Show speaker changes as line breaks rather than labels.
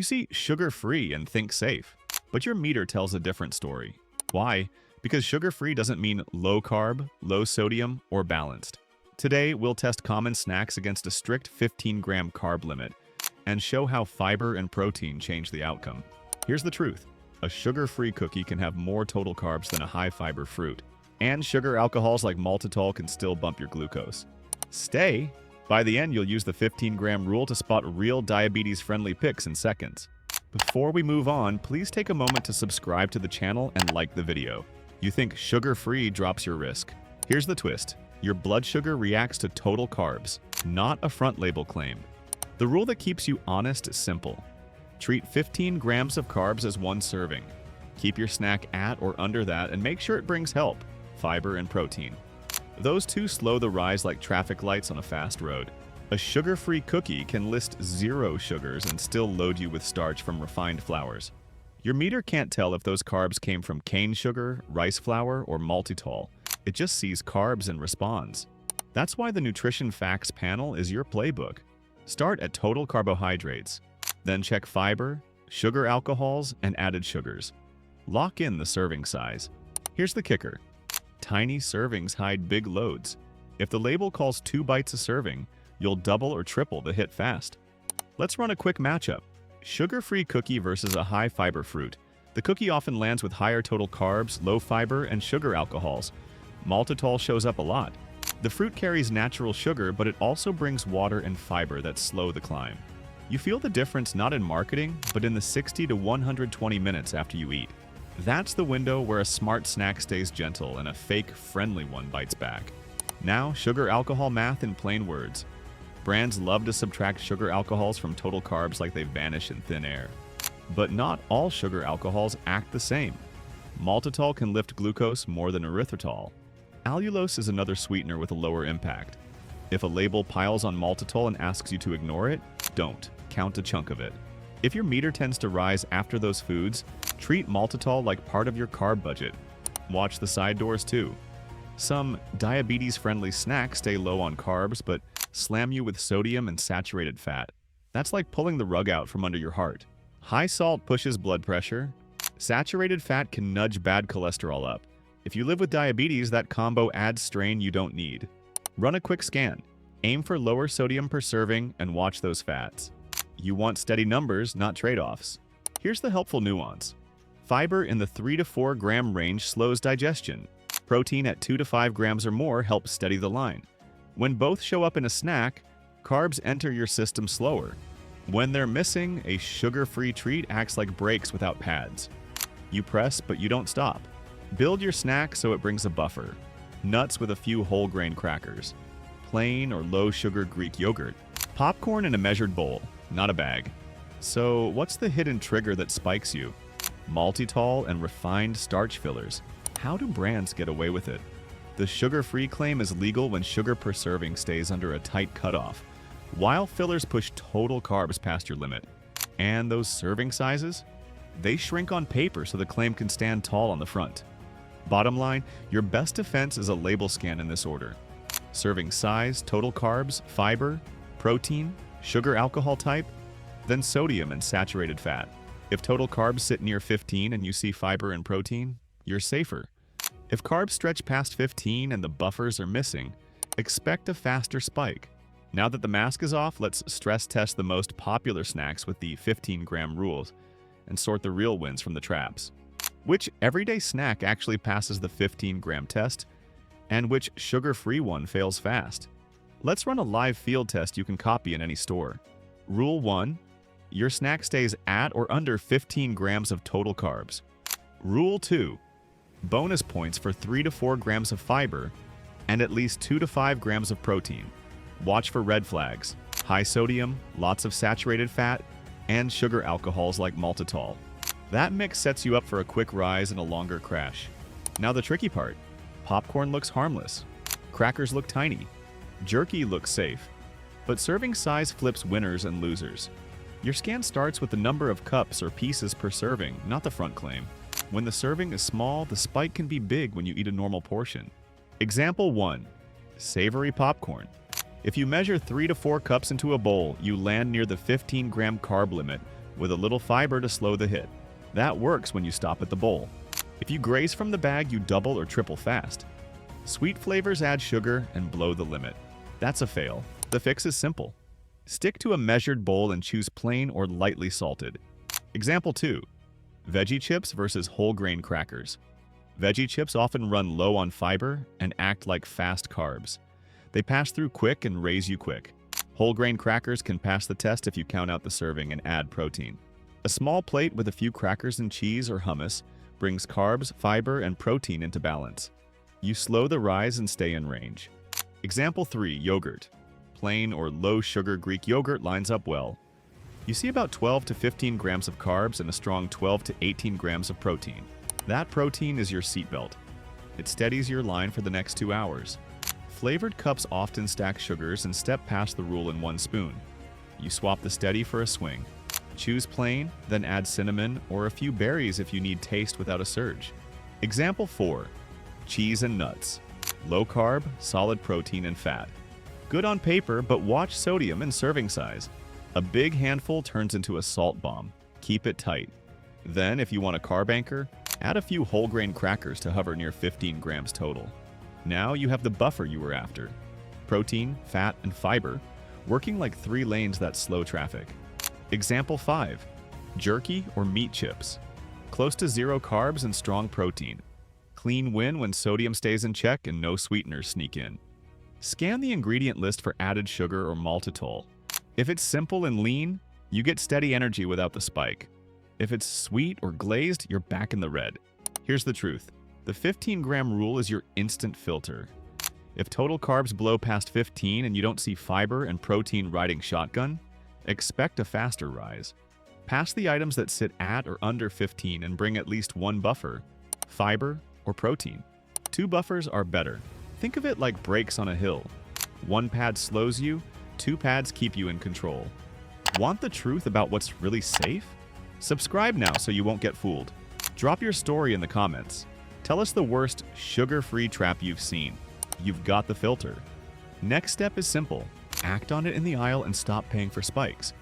You see sugar-free and think safe, but your meter tells a different story. Why? Because sugar-free doesn't mean low carb, low sodium, or balanced. Today, we'll test common snacks against a strict 15-gram carb limit and show how fiber and protein change the outcome. Here's the truth. A sugar-free cookie can have more total carbs than a high-fiber fruit, and sugar alcohols like maltitol can still bump your glucose. Stay! By the end, you'll use the 15-gram rule to spot real diabetes-friendly picks in seconds. Before we move on, please take a moment to subscribe to the channel and like the video. You think sugar-free drops your risk. Here's the twist. Your blood sugar reacts to total carbs, not a front label claim. The rule that keeps you honest is simple. Treat 15 grams of carbs as one serving. Keep your snack at or under that and make sure it brings help, fiber and protein. Those two slow the rise like traffic lights on a fast road. A sugar-free cookie can list 0 sugars and still load you with starch from refined flours. Your meter can't tell if those carbs came from cane sugar, rice flour, or maltitol. It just sees carbs and responds. That's why the Nutrition Facts panel is your playbook. Start at total carbohydrates, then check fiber, sugar alcohols, and added sugars. Lock in the serving size. Here's the kicker. Tiny servings hide big loads. If the label calls 2 bites a serving, you'll double or triple the hit fast. Let's run a quick matchup. Sugar-free cookie versus a high-fiber fruit. The cookie often lands with higher total carbs, low fiber, and sugar alcohols. Maltitol shows up a lot. The fruit carries natural sugar, but it also brings water and fiber that slow the climb. You feel the difference not in marketing, but in the 60 to 120 minutes after you eat. That's the window where a smart snack stays gentle and a fake, friendly one bites back. Now, sugar-alcohol math in plain words. Brands love to subtract sugar alcohols from total carbs like they vanish in thin air. But not all sugar alcohols act the same. Maltitol can lift glucose more than erythritol. Allulose is another sweetener with a lower impact. If a label piles on maltitol and asks you to ignore it, don't. Count a chunk of it. If your meter tends to rise after those foods, treat maltitol like part of your carb budget. Watch the side doors too. Some diabetes-friendly snacks stay low on carbs but slam you with sodium and saturated fat. That's like pulling the rug out from under your heart. High salt pushes blood pressure. Saturated fat can nudge bad cholesterol up. If you live with diabetes, that combo adds strain you don't need. Run a quick scan. Aim for lower sodium per serving and watch those fats. You want steady numbers, not trade-offs. Here's the helpful nuance. Fiber in the 3 to 4 gram range slows digestion. Protein at 2 to 5 grams or more helps steady the line. When both show up in a snack, carbs enter your system slower. When they're missing, a sugar-free treat acts like brakes without pads. You press, but you don't stop. Build your snack so it brings a buffer. Nuts with a few whole grain crackers. Plain or low-sugar Greek yogurt. Popcorn in a measured bowl, not a bag. So what's the hidden trigger that spikes you? Maltitol and refined starch fillers. How do brands get away with it? The sugar-free claim is legal when sugar per serving stays under a tight cutoff, while fillers push total carbs past your limit. And those serving sizes? They shrink on paper so the claim can stand tall on the front. Bottom line, your best defense is a label scan in this order. Serving size, total carbs, fiber, protein, sugar alcohol type, then sodium and saturated fat. If total carbs sit near 15 and you see fiber and protein, you're safer. If carbs stretch past 15 and the buffers are missing, expect a faster spike. Now that the mask is off, let's stress test the most popular snacks with the 15-gram rules and sort the real wins from the traps. Which everyday snack actually passes the 15-gram test, and which sugar-free one fails fast? Let's run a live field test you can copy in any store. Rule 1. Your snack stays at or under 15 grams of total carbs. Rule 2. Bonus points for 3 to 4 grams of fiber and at least 2 to 5 grams of protein. Watch for red flags: high sodium, lots of saturated fat, and sugar alcohols like maltitol. That mix sets you up for a quick rise and a longer crash. Now the tricky part. Popcorn looks harmless. Crackers look tiny. Jerky looks safe. But serving size flips winners and losers. Your scan starts with the number of cups or pieces per serving, not the front claim. When the serving is small, the spike can be big when you eat a normal portion. Example 1. Savory popcorn. If you measure 3 to 4 cups into a bowl, you land near the 15-gram carb limit, with a little fiber to slow the hit. That works when you stop at the bowl. If you graze from the bag, you double or triple fast. Sweet flavors add sugar and blow the limit. That's a fail. The fix is simple. Stick to a measured bowl and choose plain or lightly salted. Example 2. Veggie chips versus whole grain crackers. Veggie chips often run low on fiber and act like fast carbs. They pass through quick and raise you quick. Whole grain crackers can pass the test if you count out the serving and add protein. A small plate with a few crackers and cheese or hummus brings carbs, fiber, and protein into balance. You slow the rise and stay in range. Example 3. Yogurt. Plain or low-sugar Greek yogurt lines up well. You see about 12 to 15 grams of carbs and a strong 12 to 18 grams of protein. That protein is your seatbelt. It steadies your line for the next 2 hours. Flavored cups often stack sugars and step past the rule in 1 spoon. You swap the steady for a swing. Choose plain, then add cinnamon or a few berries if you need taste without a surge. Example 4. Cheese and nuts. Low carb, solid protein and fat. Good on paper, but watch sodium and serving size. A big handful turns into a salt bomb. Keep it tight. Then, if you want a carb anchor, add a few whole grain crackers to hover near 15 grams total. Now you have the buffer you were after. Protein, fat, and fiber, working like 3 lanes that slow traffic. Example 5. Jerky or meat chips. Close to 0 carbs and strong protein. Clean win when sodium stays in check and no sweeteners sneak in. Scan the ingredient list for added sugar or maltitol. If it's simple and lean, you get steady energy without the spike. If it's sweet or glazed, you're back in the red. Here's the truth. The 15-gram rule is your instant filter. If total carbs blow past 15 and you don't see fiber and protein riding shotgun, expect a faster rise. Pass the items that sit at or under 15 and bring at least 1 buffer, fiber or protein. 2 buffers are better. Think of it like brakes on a hill. 1 pad slows you, 2 pads keep you in control. Want the truth about what's really safe? Subscribe now so you won't get fooled. Drop your story in the comments. Tell us the worst sugar-free trap you've seen. You've got the filter. Next step is simple. Act on it in the aisle and stop paying for spikes.